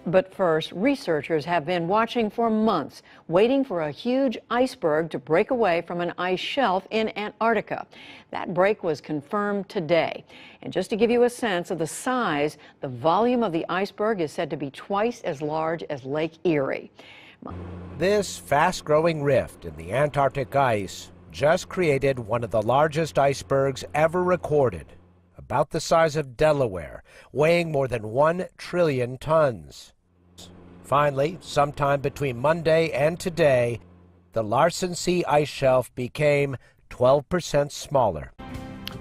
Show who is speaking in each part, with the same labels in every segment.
Speaker 1: But first, researchers have been watching for months, waiting for a huge iceberg to break away from an ice shelf in Antarctica. That break was confirmed today. And just to give you a sense of the size, the volume of the iceberg is said to be twice as large as Lake Erie.
Speaker 2: This fast-growing rift in the Antarctic ice just created one of the largest icebergs ever recorded, about the size of Delaware, weighing more than 1 trillion tons. Finally, sometime between Monday and today, the Larsen C ice shelf became 12% smaller.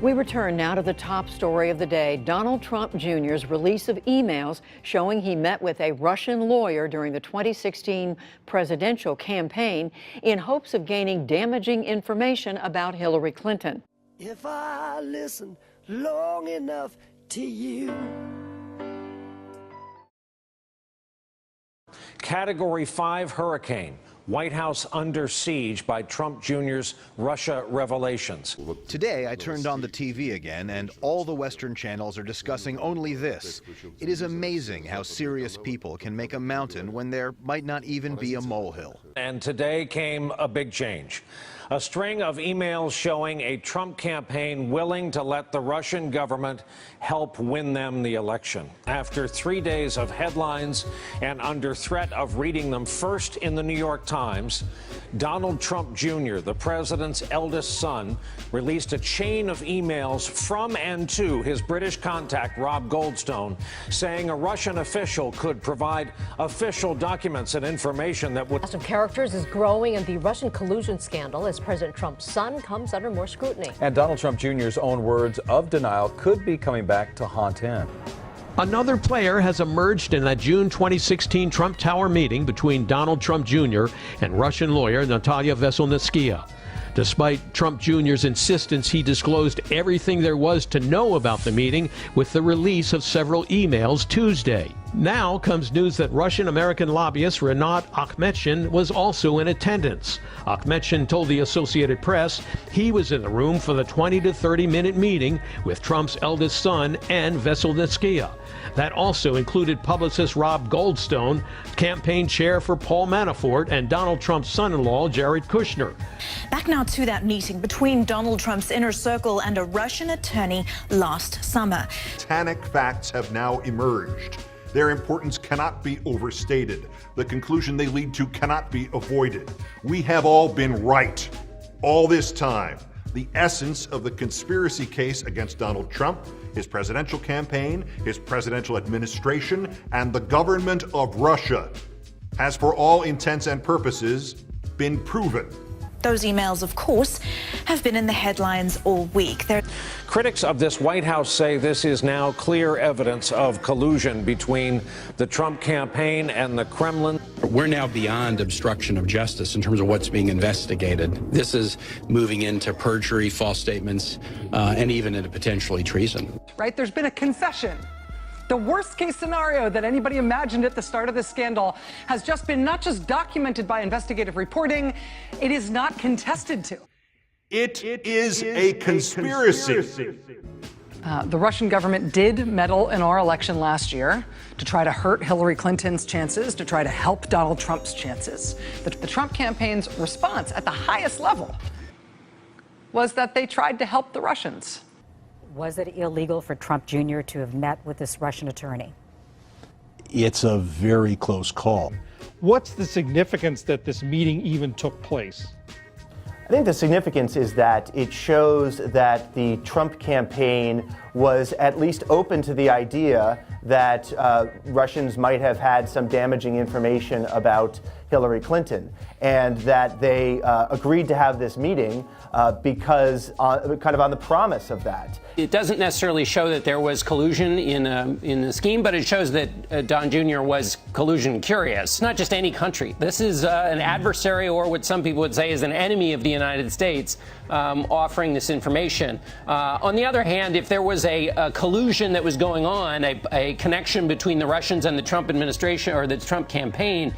Speaker 1: We return now to the top story of the day, Donald Trump Jr.'s release of emails showing he met with a Russian lawyer during the 2016 presidential campaign in hopes of gaining damaging information about Hillary Clinton.
Speaker 3: If I listen long enough to you.
Speaker 4: Category 5 hurricane. White House under siege by Trump Jr.'s Russia revelations.
Speaker 5: Today, I turned on the TV again, and all the Western channels are discussing only this. It is amazing how serious people can make a mountain when there might not even be a molehill.
Speaker 4: And today came a big change. A string of emails showing a Trump campaign willing to let the Russian government help win them the election. After 3 days of headlines and under threat of reading them first in the New York Times, Donald Trump Jr., the president's eldest son, released a chain of emails from and to his British contact, Rob Goldstone, saying a Russian official could provide official documents and information that would...
Speaker 6: The cast of characters is growing in the Russian collusion scandal as President Trump's son comes under more scrutiny.
Speaker 7: And Donald Trump Jr.'s own words of denial could be coming back to haunt him.
Speaker 8: Another player has emerged in a June 2016 Trump Tower meeting between Donald Trump Jr. and Russian lawyer Natalia Veselnitskaya. Despite Trump Jr.'s insistence he disclosed everything there was to know about the meeting with the release of several emails Tuesday. Now comes news that Russian-American lobbyist Rinat Akhmetshin was also in attendance. Akhmetshin told the Associated Press he was in the room for the 20 to 30-minute meeting with Trump's eldest son and Veselnitskaya. That also included publicist Rob Goldstone, campaign chair for Paul Manafort, and Donald Trump's son-in-law, Jared Kushner.
Speaker 9: Back now to that meeting between Donald Trump's inner circle and a Russian attorney last summer.
Speaker 10: Titanic facts have now emerged. Their importance cannot be overstated. The conclusion they lead to cannot be avoided. We have all been right all this time. The essence of the conspiracy case against Donald Trump, his presidential campaign, his presidential administration, and the government of Russia has, for all intents and purposes, been proven.
Speaker 9: Those emails, of course, have been in the headlines all week.
Speaker 4: Critics of this White House say this is now clear evidence of collusion between the Trump campaign and the Kremlin.
Speaker 11: We're now beyond obstruction of justice in terms of what's being investigated. This is moving into perjury, false statements, and even into potentially treason.
Speaker 12: Right? There's been a confession. The worst case scenario that anybody imagined at the start of this scandal has just been not just documented by investigative reporting, it is not contested to.
Speaker 10: It is a conspiracy.
Speaker 12: The Russian government did meddle in our election last year to try to hurt Hillary Clinton's chances, to try to help Donald Trump's chances. The Trump campaign's response at the highest level was that they tried to help the Russians.
Speaker 13: Was it illegal for Trump Jr. to have met with this Russian attorney?
Speaker 14: It's a very close call.
Speaker 15: What's the significance that this meeting even took place?
Speaker 16: I think the significance is that it shows that the Trump campaign was at least open to the idea that Russians might have had some damaging information about Hillary Clinton, and that they agreed to have this meeting because kind of on the promise of that.
Speaker 17: It doesn't necessarily show that there was collusion in the scheme, but it shows that Don Jr. was collusion curious. Not just any country. This is an adversary, or what some people would say is an enemy of the United States, offering this information. On the other hand, if there was a collusion that was going on, a connection between the Russians and the Trump administration or the Trump campaign,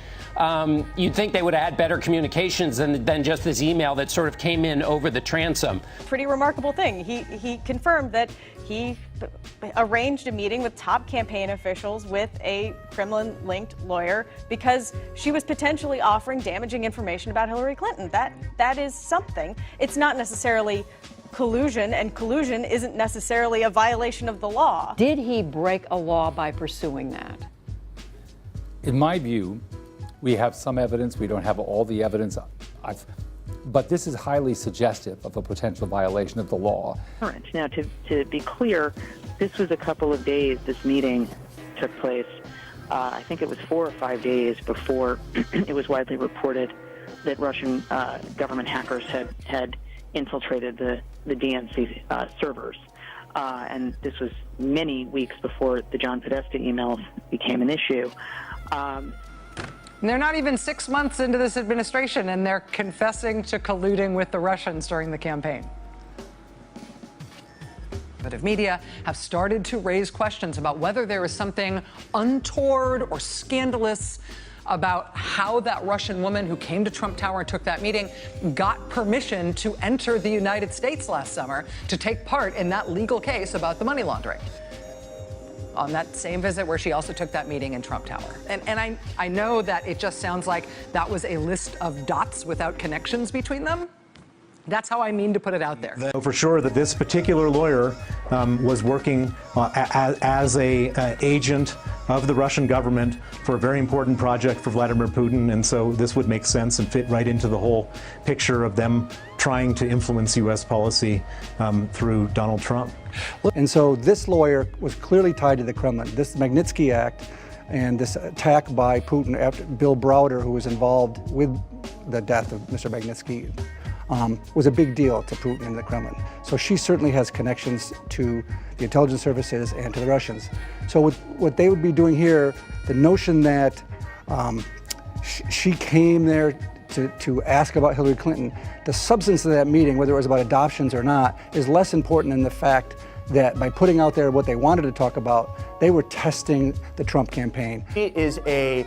Speaker 17: you'd think they would have had better communications than just this email that sort of came in over the transom.
Speaker 18: Pretty remarkable thing. He confirmed that he arranged a meeting with top campaign officials with a Kremlin-linked lawyer because she was potentially offering damaging information about Hillary Clinton. That is something. It's not necessarily collusion, and collusion isn't necessarily a violation of the law.
Speaker 1: Did he break a law by pursuing that?
Speaker 19: In my view, we have some evidence. We don't have all the evidence. But this is highly suggestive of a potential violation of the law.
Speaker 20: Now, to be clear, this was a couple of days this meeting took place. I think it was 4 or 5 days before it was widely reported that Russian government hackers had infiltrated the DNC servers. And this was many weeks before the John Podesta emails became an issue.
Speaker 12: And they're not even 6 months into this administration, and they're confessing to colluding with the Russians during the campaign. Conservative media have started to raise questions about whether there is something untoward or scandalous about how that Russian woman who came to Trump Tower and took that meeting got permission to enter the United States last summer to take part in that legal case about the money laundering. On that same visit where she also took that meeting in Trump Tower. And I know that it just sounds like that was a list of dots without connections between them. That's how I mean to put it out there.
Speaker 21: For sure that this particular lawyer was working as a agent of the Russian government for a very important project for Vladimir Putin, and so this would make sense and fit right into the whole picture of them trying to influence U.S. policy through Donald Trump.
Speaker 22: And so this lawyer was clearly tied to the Kremlin. This Magnitsky Act and this attack by Putin after Bill Browder, who was involved with the death of Mr. Magnitsky, was a big deal to Putin and the Kremlin. So she certainly has connections to the intelligence services and to the Russians. So what they would be doing here, the notion that she came there to ask about Hillary Clinton, the substance of that meeting, whether it was about adoptions or not, is less important than the fact that by putting out there what they wanted to talk about, they were testing the Trump campaign.
Speaker 16: He is a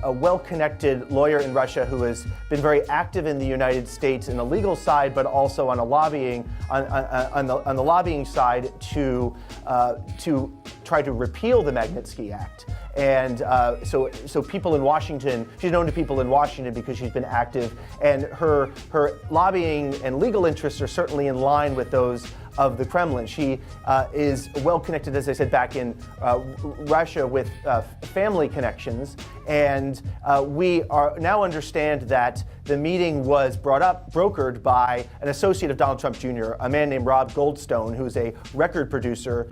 Speaker 16: well-connected lawyer in Russia who has been very active in the United States in the legal side, but also on a lobbying on the lobbying side to try to repeal the Magnitsky Act. And so people in Washington, she's known to people in Washington because she's been active, and her lobbying and legal interests are certainly in line with those of the Kremlin. She is well connected, as I said, back in Russia with family connections, and we now understand that the meeting was brokered by an associate of Donald Trump Jr., a man named Rob Goldstone, who's a record producer.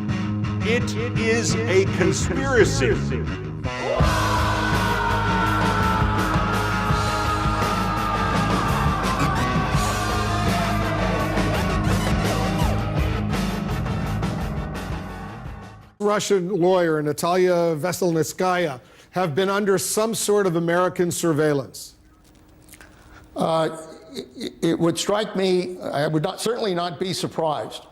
Speaker 10: It is a conspiracy.
Speaker 23: Russian lawyer Natalia Veselnitskaya have been under some sort of American surveillance?
Speaker 24: It would strike me, I would certainly not be surprised.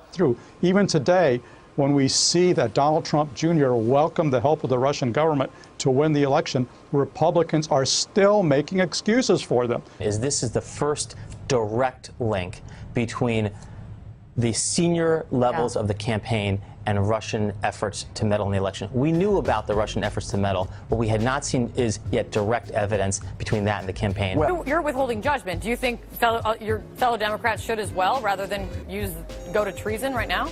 Speaker 15: Even today, when we see that Donald Trump Jr. welcomed the help of the Russian government to win the election, Republicans are still making excuses for them.
Speaker 25: This is the first direct link between the senior levels of the campaign and Russian efforts to meddle in the election. We knew about the Russian efforts to meddle. What we had not seen is yet direct evidence between that and the campaign.
Speaker 26: You're withholding judgment. Do you think your fellow Democrats should as well, rather than go to treason right now?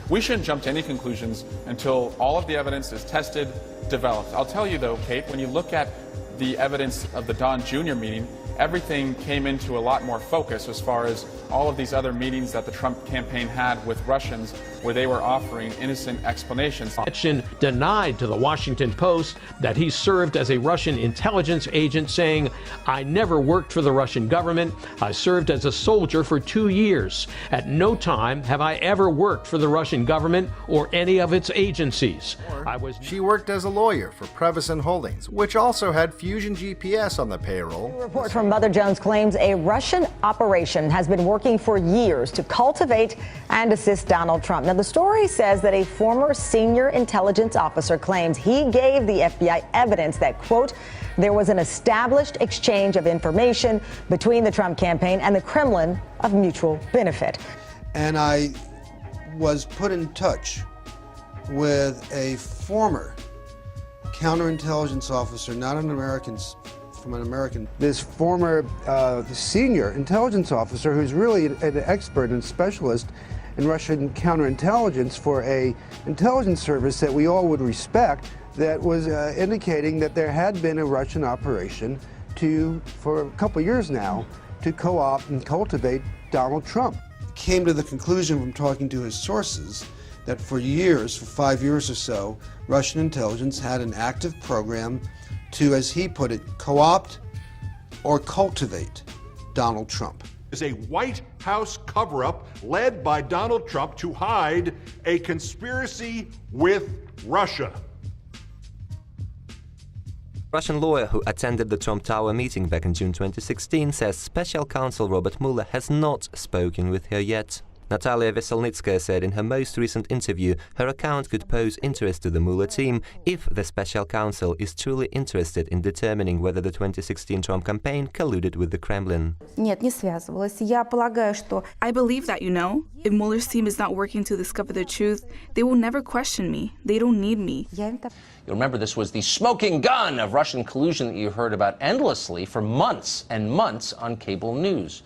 Speaker 27: We shouldn't jump to any conclusions until all of the evidence is tested, developed. I'll tell you though, Kate, when you look at the evidence of the Don Jr. meeting, everything came into a lot more focus as far as all of these other meetings that the Trump campaign had with Russians where they were offering innocent explanations.
Speaker 8: Denied to the Washington Post that he served as a Russian intelligence agent, saying, "I never worked for the Russian government. I served as a soldier for 2 years. At no time have I ever worked for the Russian government or any of its agencies."
Speaker 28: She worked as a lawyer for Previson Holdings, which also had Fusion GPS on the payroll.
Speaker 29: A report from Mother Jones claims a Russian operation has been working for years to cultivate and assist Donald Trump. Now, the story says that a former senior intelligence officer claims he gave the FBI evidence that, quote, there was an established exchange of information between the Trump campaign and the Kremlin of mutual benefit.
Speaker 30: And I was put in touch
Speaker 2: with a former counterintelligence officer, not an American, from an American. This former senior intelligence officer who's really an expert and specialist in Russian counterintelligence for a intelligence service that we all would respect, that was indicating that there had been a Russian operation for a couple years now, to co-opt and cultivate Donald Trump. Came to the conclusion from talking to his sources that for years, for 5 years or so, Russian intelligence had an active program to, as he put it, co-opt or cultivate Donald Trump.
Speaker 10: Is a White House cover-up led by Donald Trump to hide a conspiracy with Russia.
Speaker 3: Russian lawyer who attended the Trump Tower meeting back in June 2016 says special counsel Robert Mueller has not spoken with her yet. Natalia Veselnitskaya said in her most recent interview her account could pose interest to the Mueller team if the special counsel is truly interested in determining whether the 2016 Trump campaign colluded with the Kremlin.
Speaker 4: Нет, не связывалась. Я полагаю, что... I believe that, if Mueller's team is not working to discover the truth, they will never question me. They don't need me.
Speaker 5: You'll remember this was the smoking gun of Russian collusion that you heard about endlessly for months and months on cable news.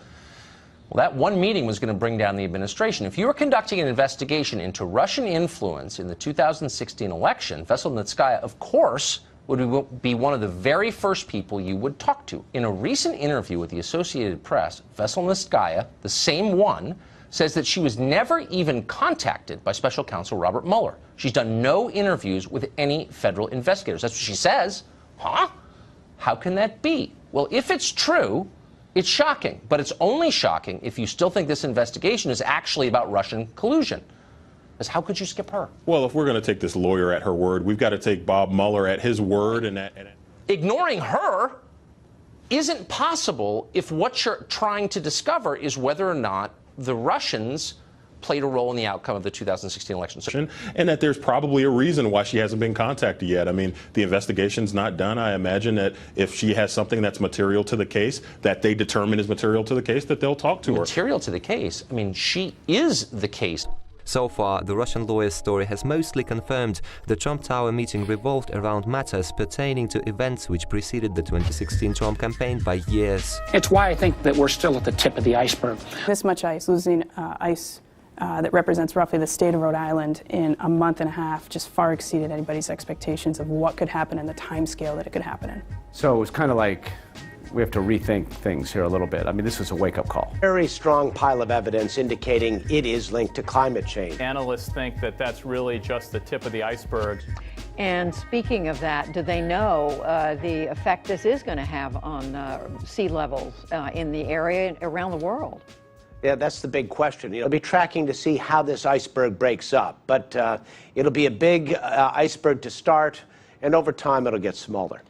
Speaker 5: Well, that one meeting was going to bring down the administration. If you were conducting an investigation into Russian influence in the 2016 election, Veselnitskaya, of course, would be one of the very first people you would talk to. In a recent interview with the Associated Press, Veselnitskaya, the same one, says that she was never even contacted by special counsel Robert Mueller. She's done no interviews with any federal investigators. That's what she says. Huh? How can that be? Well, if it's true, it's shocking, but it's only shocking if you still think this investigation is actually about Russian collusion. Because how could you skip her?
Speaker 6: Well, if we're going to take this lawyer at her word, we've got to take Bob Mueller at his word.
Speaker 5: Ignoring her isn't possible if what you're trying to discover is whether or not the Russians played a role in the outcome of the 2016 election.
Speaker 6: And that there's probably a reason why she hasn't been contacted yet. I mean, the investigation's not done. I imagine that if she has something that's material to the case, that they determine is material to the case, that they'll talk to her.
Speaker 5: Material to the case? I mean, she is the case.
Speaker 3: So far, the Russian lawyer's story has mostly confirmed the Trump Tower meeting revolved around matters pertaining to events which preceded the 2016 Trump campaign by years.
Speaker 7: It's why I think that we're still at the tip of the iceberg.
Speaker 4: This much ice, losing ice that represents roughly the state of Rhode Island in a month and a half, just far exceeded anybody's expectations of what could happen and the time scale that it could happen in.
Speaker 9: So it was kind of like we have to rethink things here a little bit. I mean, this was a wake-up call.
Speaker 11: Very strong pile of evidence indicating it is linked to climate change.
Speaker 13: Analysts think that that's really just the tip of the iceberg.
Speaker 1: And speaking of that, do they know the effect this is going to have on sea levels in the area around the world?
Speaker 11: Yeah, that's the big question. We'll be tracking to see how this iceberg breaks up, but it'll be a big iceberg to start, and over time it'll get smaller.